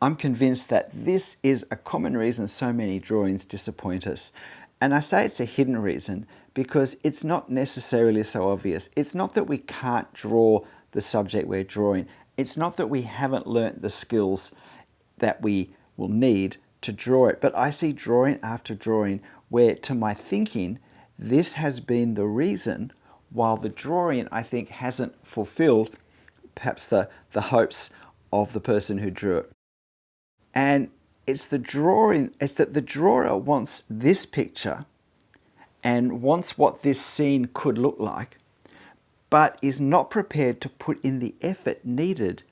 I'm convinced that this is a common reason so many drawings disappoint us. And I say it's a hidden reason because it's not necessarily so obvious. It's not that we can't draw the subject we're drawing. It's not that we haven't learnt the skills that we will need to draw it. But I see drawing after drawing where, to my thinking, this has been the reason, while the drawing, I think, hasn't fulfilled perhaps the hopes of the person who drew it. And it's the drawing, it's that the drawer wants this picture and wants what this scene could look like, but is not prepared to put in the effort needed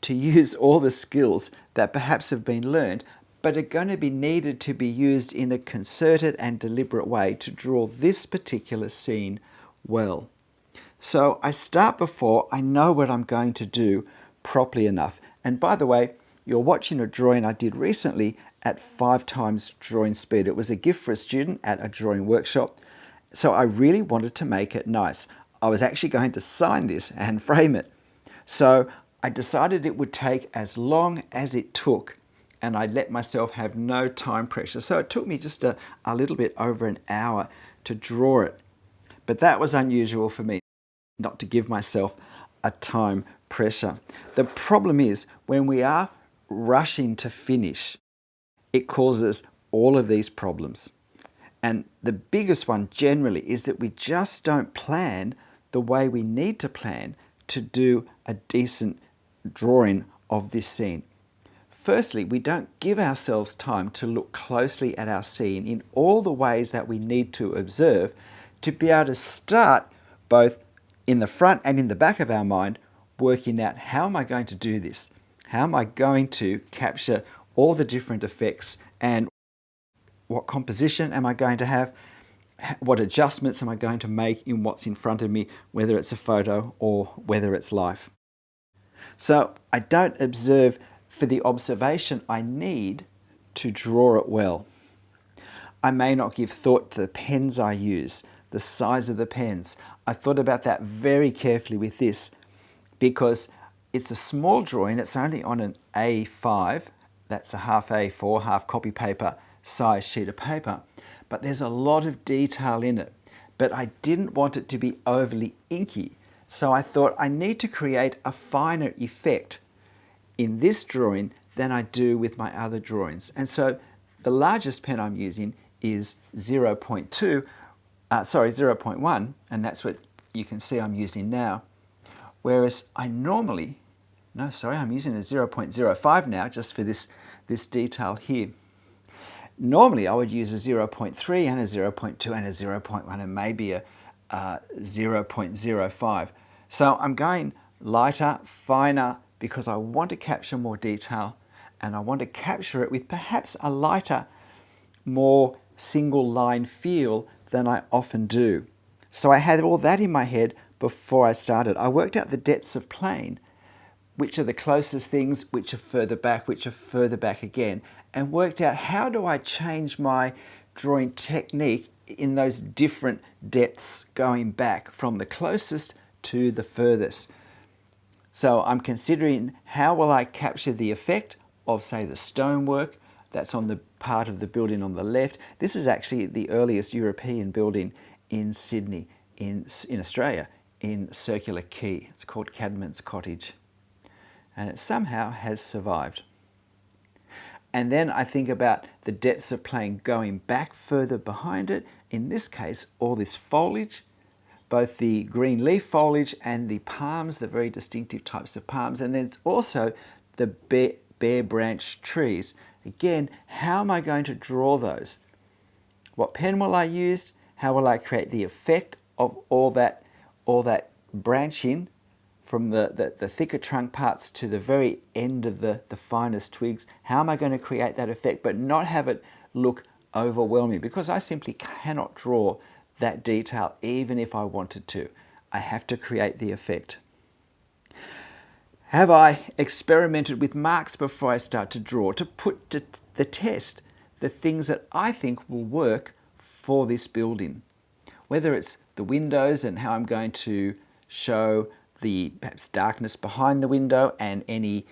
to use all the skills that perhaps have been learned, but are going to be needed to be used in a concerted and deliberate way to draw this particular scene well. So I start before I know what I'm going to do properly enough. And by the way, you're watching a drawing I did recently at 5 times drawing speed. It was a gift for a student at a drawing workshop. So I really wanted to make it nice. I was actually going to sign this and frame it. So I decided it would take as long as it took, and I let myself have no time pressure. So it took me just a little bit over an hour to draw it. But that was unusual for me, not to give myself a time pressure. The problem is when we are rushing to finish, it causes all of these problems. And the biggest one generally is that we just don't plan the way we need to plan to do a decent drawing of this scene. Firstly, we don't give ourselves time to look closely at our scene in all the ways that we need to observe to be able to start both in the front and in the back of our mind working out, how am I going to do this? How am I going to capture all the different effects, and what composition am I going to have? What adjustments am I going to make in what's in front of me, whether it's a photo or whether it's life? So I don't observe for the observation I need to draw it well. I may not give thought to the pens I use, the size of the pens. I thought about that very carefully with this because it's a small drawing. It's only on an A5. That's a half A4, half copy paper size sheet of paper. But there's a lot of detail in it. But I didn't want it to be overly inky. So I thought I need to create a finer effect in this drawing than I do with my other drawings. And so the largest pen I'm using is 0.1, and that's what you can see I'm using now. Whereas I'm using a 0.05 now just for this detail here. Normally I would use a 0.3 and a 0.2 and a 0.1 and maybe a 0.05. So I'm going lighter, finer, because I want to capture more detail, and I want to capture it with perhaps a lighter, more single line feel than I often do. So I had all that in my head before I started. I worked out the depths of plane, which are the closest things, which are further back again, and worked out how do I change my drawing technique in those different depths going back from the closest to the furthest. So I'm considering how will I capture the effect of, say, the stonework that's on the part of the building on the left. This is actually the earliest European building in Sydney, in Australia, in Circular Quay. It's called Cadman's Cottage. And it somehow has survived. And then I think about the depths of plane going back further behind it. In this case, all this foliage, both the green leaf foliage and the palms, the very distinctive types of palms. And then it's also the bare branched trees. Again, how am I going to draw those? What pen will I use? How will I create the effect of all that branching from the thicker trunk parts to the very end of the finest twigs? How am I going to create that effect but not have it look overwhelming? Because I simply cannot draw that detail even if I wanted to. I have to create the effect. Have I experimented with marks before I start to draw to put to the test the things that I think will work for this building? Whether it's the windows and how I'm going to show the perhaps darkness behind the window and any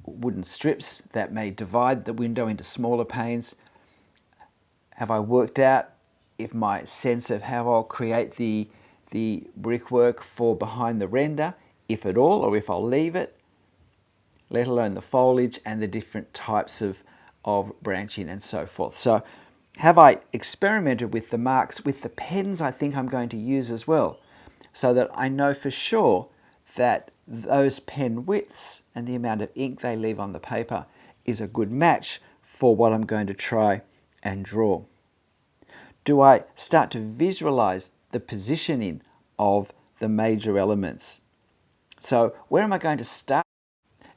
wooden strips that may divide the window into smaller panes? Have I worked out if my sense of how I'll create the brickwork for behind the render, if at all, or if I'll leave it, let alone the foliage and the different types of branching and so forth. So have I experimented with the marks, with the pens I think I'm going to use as well, so that I know for sure that those pen widths and the amount of ink they leave on the paper is a good match for what I'm going to try and draw. Do I start to visualize the positioning of the major elements? So where am I going to start?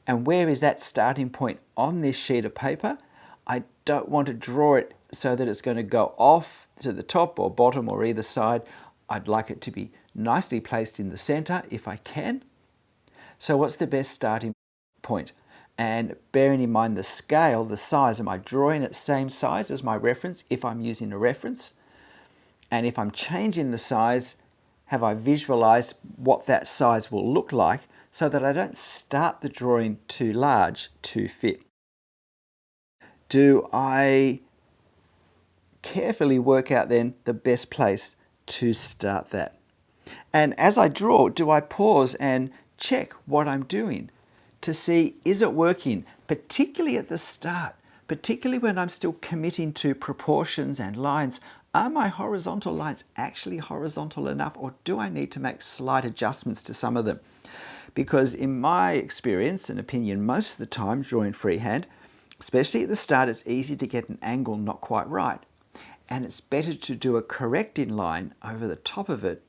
And where is that starting point on this sheet of paper? I don't want to draw it so that it's going to go off to the top or bottom or either side. I'd like it to be nicely placed in the center if I can. So what's the best starting point? And bearing in mind the scale, the size, am I drawing at the same size as my reference if I'm using a reference? And if I'm changing the size, have I visualized what that size will look like so that I don't start the drawing too large to fit? Do I carefully work out then the best place to start that? And as I draw, do I pause and check what I'm doing to see, is it working, particularly at the start, particularly when I'm still committing to proportions and lines? Are my horizontal lines actually horizontal enough, or do I need to make slight adjustments to some of them? Because in my experience and opinion, most of the time drawing freehand, especially at the start, it's easy to get an angle not quite right. And it's better to do a correcting line over the top of it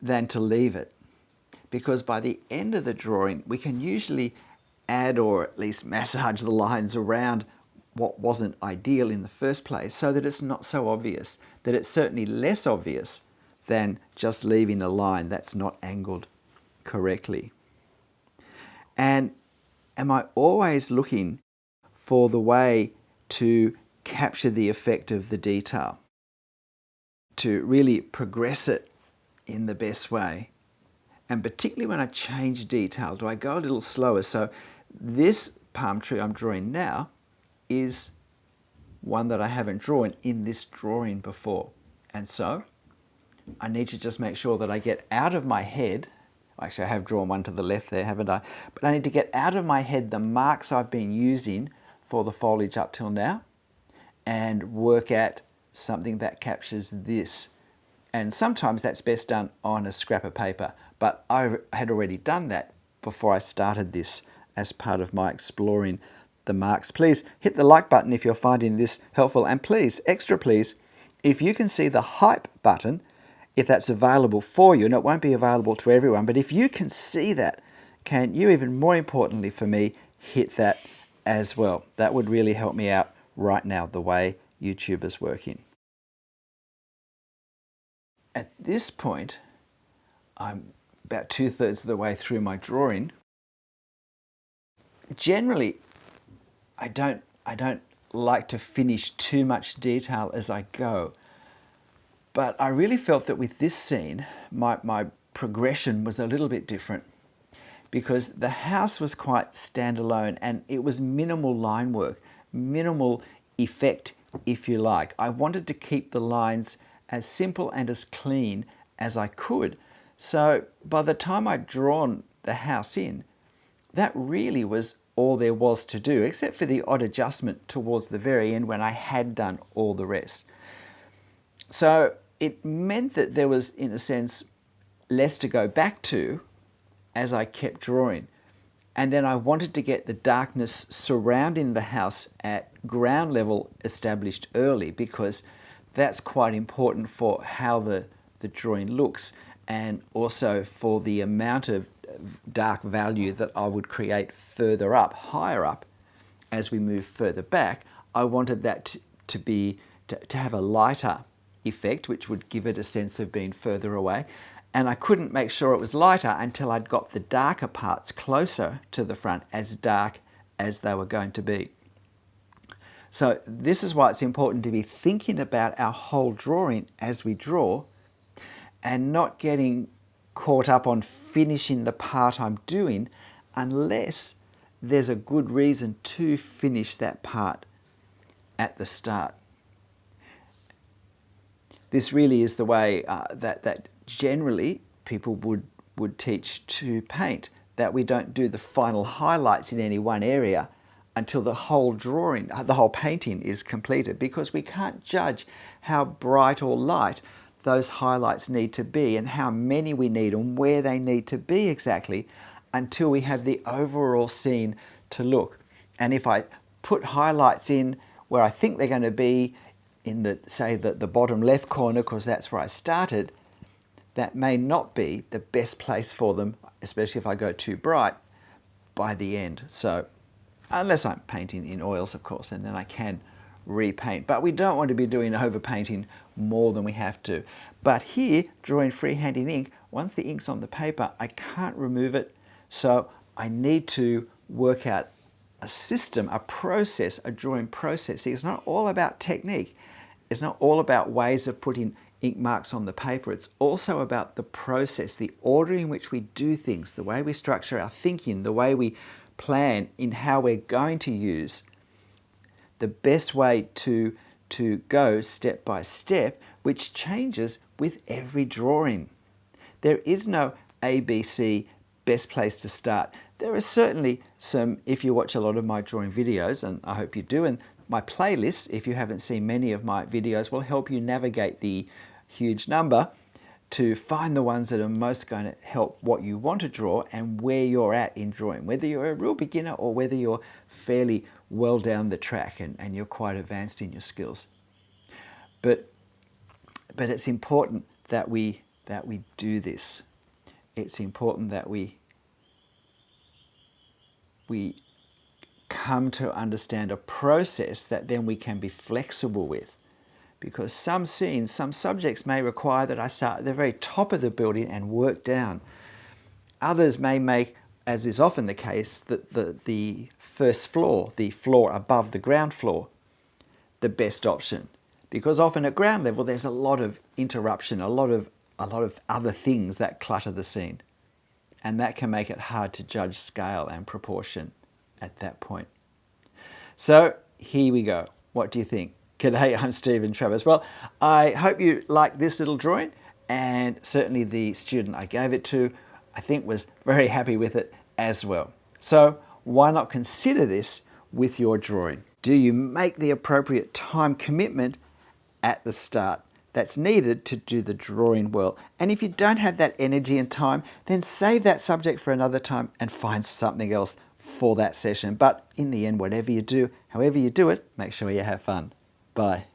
than to leave it. Because by the end of the drawing, we can usually add or at least massage the lines around what wasn't ideal in the first place so that it's not so obvious, that it's certainly less obvious than just leaving a line that's not angled correctly. And am I always looking for the way to capture the effect of the detail, to really progress it in the best way? And particularly when I change detail, do I go a little slower? So this palm tree I'm drawing now is one that I haven't drawn in this drawing before. And so I need to just make sure that I get out of my head. Actually, I have drawn one to the left there, haven't I? But I need to get out of my head the marks I've been using for the foliage up till now and work at something that captures this. And sometimes that's best done on a scrap of paper, but I had already done that before I started this as part of my exploring the marks. Please hit the like button if you're finding this helpful, and please, extra please, if you can see the hype button, if that's available for you, and it won't be available to everyone, but if you can see that, can you, even more importantly for me, hit that as well? That would really help me out right now, the way YouTube is working. At this point, I'm about 2/3 of the way through my drawing. Generally, I don't like to finish too much detail as I go. But I really felt that with this scene, my progression was a little bit different, because the house was quite standalone and it was minimal line work, minimal effect, if you like. I wanted to keep the lines as simple and as clean as I could. So by the time I'd drawn the house in, that really was all there was to do, except for the odd adjustment towards the very end when I had done all the rest. So it meant that there was, in a sense, less to go back to as I kept drawing. And then I wanted to get the darkness surrounding the house at ground level established early, because that's quite important for how the drawing looks, and also for the amount of dark value that I would create further up, higher up, as we move further back. I wanted that to have a lighter effect, which would give it a sense of being further away. And I couldn't make sure it was lighter until I'd got the darker parts closer to the front, as dark as they were going to be. So this is why it's important to be thinking about our whole drawing as we draw, and not getting caught up on finishing the part I'm doing unless there's a good reason to finish that part at the start. This really is the way that generally people would teach to paint, that we don't do the final highlights in any one area until the whole drawing, the whole painting is completed, because we can't judge how bright or light those highlights need to be and how many we need and where they need to be exactly until we have the overall scene to look. And if I put highlights in where I think they're going to be in the, say, the bottom left corner, because that's where I started, that may not be the best place for them, especially if I go too bright by the end. So unless I'm painting in oils, of course, and then I can repaint. But we don't want to be doing overpainting more than we have to. But here, drawing freehand in ink, once the ink's on the paper, I can't remove it. So I need to work out a system, a process, a drawing process. See, it's not all about technique. It's not all about ways of putting ink marks on the paper. It's also about the process, the order in which we do things, the way we structure our thinking, the way we plan in how we're going to use the best way to go step by step, which changes with every drawing. There is no ABC best place to start. There are certainly some, if you watch a lot of my drawing videos, and I hope you do, and my playlists, if you haven't seen many of my videos, will help you navigate the huge number to find the ones that are most going to help what you want to draw and where you're at in drawing, whether you're a real beginner or whether you're fairly well down the track and you're quite advanced in your skills. But it's important that we do this. It's important that we come to understand a process that then we can be flexible with. Because some scenes, some subjects may require that I start at the very top of the building and work down. Others may make, as is often the case, the first floor, the floor above the ground floor, the best option. Because often at ground level there's a lot of interruption, a lot of other things that clutter the scene. And that can make it hard to judge scale and proportion at that point. So here we go. What do you think? G'day, I'm Stephen Travers. Well, I hope you liked this little drawing, and certainly the student I gave it to, I think, was very happy with it as well. So why not consider this with your drawing? Do you make the appropriate time commitment at the start that's needed to do the drawing well? And if you don't have that energy and time, then save that subject for another time and find something else for that session. But in the end, whatever you do, however you do it, make sure you have fun. Bye.